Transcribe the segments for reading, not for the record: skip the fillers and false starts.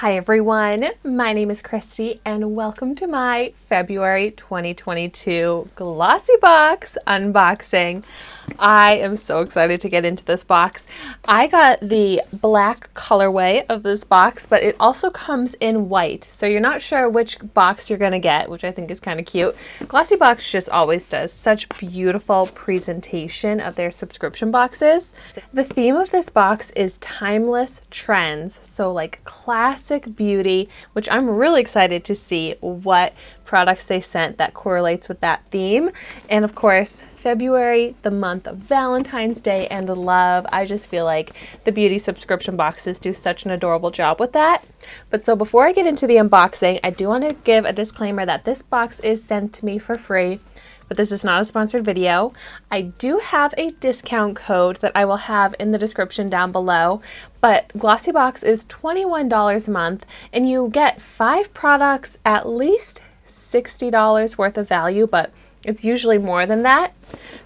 Hi everyone, my name is Christy and welcome to my February 2022 Glossybox unboxing. I am so excited to get into this box. I got the black colorway of this box, but it also comes in white, so you're not sure which box you're gonna get, which I think is kind of cute. Glossybox just always does such beautiful presentation of their subscription boxes. The theme of this box is timeless trends, so like classic beauty, which I'm really excited to see what products they sent that correlates with that theme. And of course, February, the month of Valentine's Day and love. I just feel like the beauty subscription boxes do such an adorable job with that. But so before I get into the unboxing, I do want to give a disclaimer that this box is sent to me for free, but this is not a sponsored video. I do have a discount code that I will have in the description down below, but Glossybox is $21 a month and you get 5 products, at least $60 worth of value, but it's usually more than that.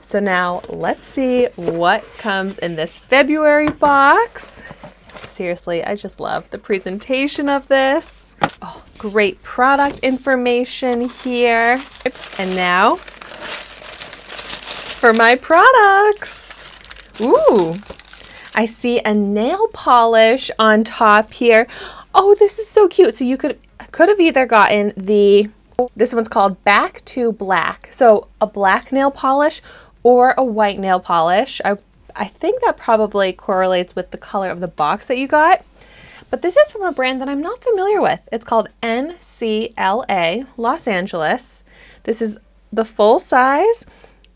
So now let's see what comes in this February box. Seriously, I just love the presentation of this. Oh, great product information here. And now for my products. Ooh, I see a nail polish on top here. Oh, this is so cute. So you could have either gotten this one's called Back to Black. So a black nail polish or a white nail polish. I think that probably correlates with the color of the box that you got. But this is from a brand that I'm not familiar with. It's called NCLA, Los Angeles. This is the full size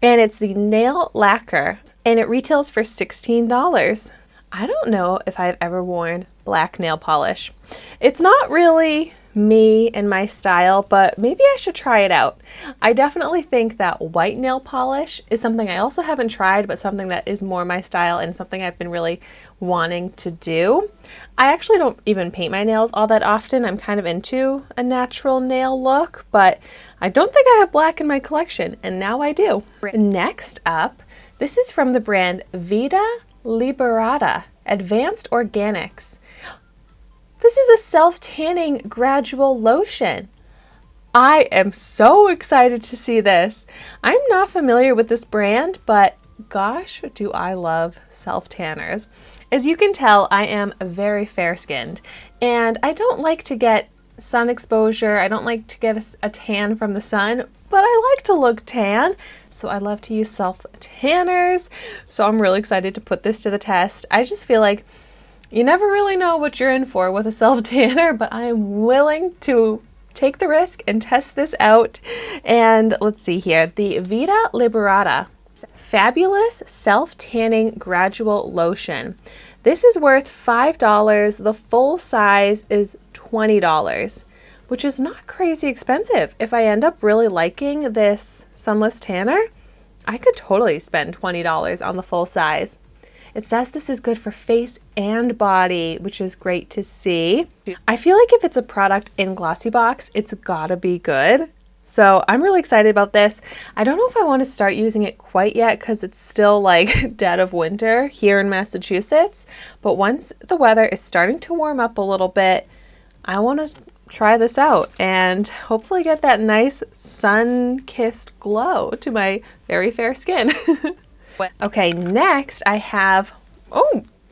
and it's the nail lacquer and it retails for $16. I don't know if I've ever worn black nail polish. It's not really me and my style, but maybe I should try it out. I definitely think that white nail polish is something I also haven't tried, but something that is more my style and something I've been really wanting to do. I actually don't even paint my nails all that often. I'm kind of into a natural nail look, but I don't think I have black in my collection, and now I do. Next up, this is from the brand Vida Liberata Advanced Organics. This is a self-tanning gradual lotion. I am so excited to see this. I'm not familiar with this brand, but gosh, do I love self-tanners. As you can tell, I am very fair-skinned, and I don't like to get sun exposure. I don't like to get a tan from the sun, but I like to look tan, so I love to use self-tanners. So I'm really excited to put this to the test. I just feel like you never really know what you're in for with a self-tanner, but I am willing to take the risk and test this out. And let's see here, the Vida Liberata Fabulous Self-Tanning Gradual Lotion. This is worth $5. The full size is $20, which is not crazy expensive. If I end up really liking this sunless tanner, I could totally spend $20 on the full size. It says this is good for face and body, which is great to see. I feel like if it's a product in Glossybox, it's gotta be good. So I'm really excited about this. I don't know if I want to start using it quite yet because it's still like dead of winter here in Massachusetts. But once the weather is starting to warm up a little bit, I want to try this out and hopefully get that nice sun-kissed glow to my very fair skin. Okay, next I have,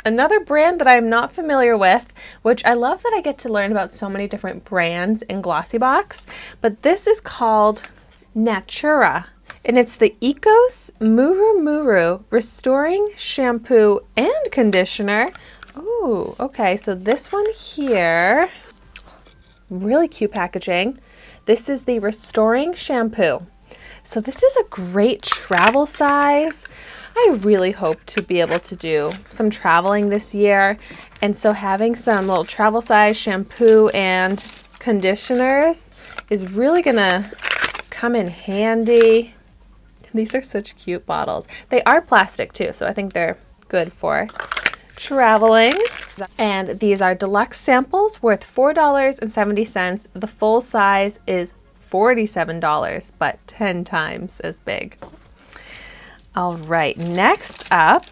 another brand that I'm not familiar with, which I love that I get to learn about so many different brands in Glossybox, but this is called Natura, and it's the Ecos Muru Muru Restoring Shampoo and Conditioner. Ooh, okay, so this one here, really cute packaging. This is the Restoring Shampoo. So this is a great travel size. I really hope to be able to do some traveling this year. And so having some little travel size shampoo and conditioners is really gonna come in handy. These are such cute bottles. They are plastic too, so I think they're good for traveling. And these are deluxe samples worth $4.70. The full size is $47, but 10 times as big. All right, next up,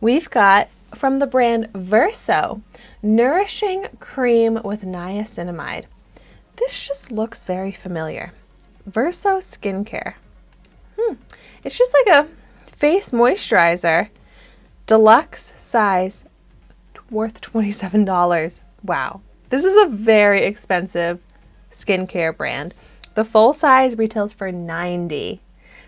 we've got from the brand Verso, Nourishing Cream with Niacinamide. This just looks very familiar. Verso skincare. It's just like a face moisturizer. Deluxe size, worth $27. Wow. This is a very expensive skincare brand. The full size retails for $90.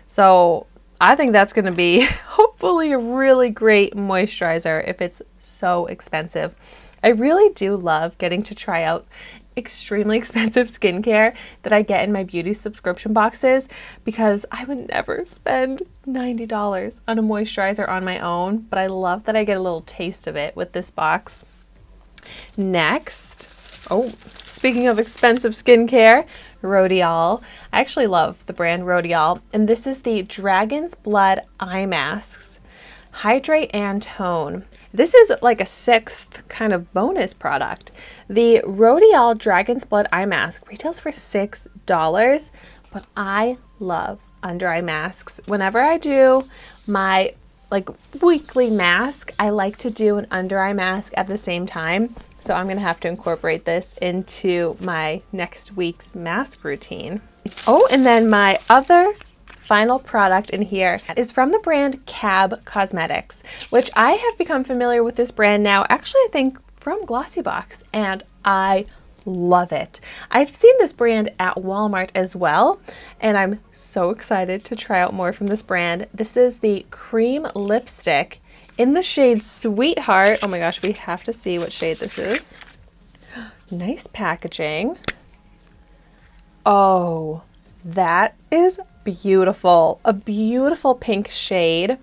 So I think that's going to be hopefully a really great moisturizer if it's so expensive. I really do love getting to try out extremely expensive skincare that I get in my beauty subscription boxes, because I would never spend $90 on a moisturizer on my own, but I love that I get a little taste of it with this box. Next, speaking of expensive skincare, Rhodial. I actually love the brand Rhodial, and this is the Dragon's Blood Eye Masks. Hydrate and Tone. This is like a 6th kind of bonus product. The Rhodial Dragon's Blood Eye Mask retails for $6, but I love under eye masks. Whenever I do my weekly mask, I like to do an under eye mask at the same time. So I'm gonna have to incorporate this into my next week's mask routine. Oh, and then my other final product in here is from the brand Cab Cosmetics, which I have become familiar with this brand now, actually I think from Glossybox, and I love it. I've seen this brand at Walmart as well, and I'm so excited to try out more from this brand. This is the cream lipstick in the shade Sweetheart. Oh my gosh, we have to see what shade this is. Nice packaging. Oh, that is beautiful. A beautiful pink shade.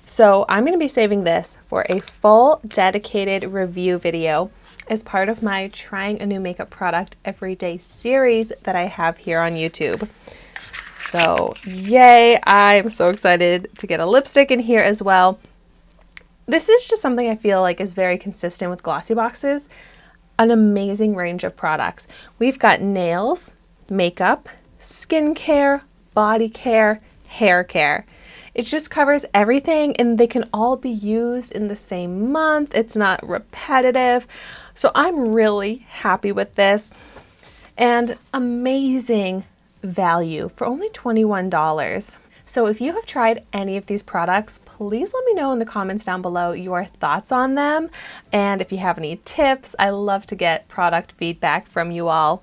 So I'm going to be saving this for a full dedicated review video as part of my trying a new makeup product every day series that I have here on YouTube. So yay, I'm so excited to get a lipstick in here as well. This is just something I feel like is very consistent with Glossyboxes. An amazing range of products. We've got nails, makeup, skincare, body care, hair care. It just covers everything, and they can all be used in the same month. It's not repetitive. So I'm really happy with this, and amazing value for only $21. So if you have tried any of these products, please let me know in the comments down below your thoughts on them. And if you have any tips, I love to get product feedback from you all.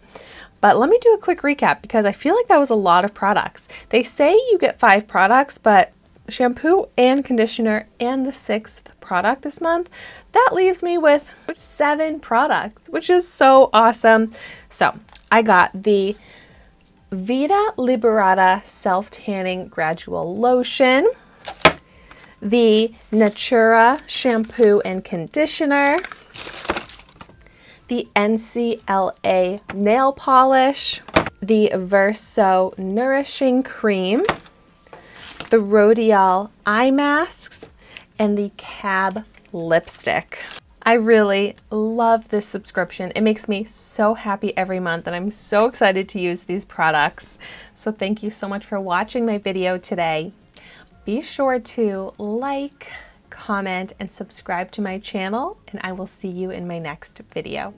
But let me do a quick recap, because I feel like that was a lot of products. They say you get 5 products, but shampoo and conditioner and the 6th product this month, that leaves me with 7 products, which is so awesome. So I got the Vida Liberata Self-Tanning Gradual Lotion, the Natura Shampoo and Conditioner, the NCLA Nail Polish, the Verso Nourishing Cream, the Rhodial Eye Masks, and the Cab Lipstick. I really love this subscription. It makes me so happy every month, and I'm so excited to use these products. So thank you so much for watching my video today. Be sure to like, comment, and subscribe to my channel, and I will see you in my next video.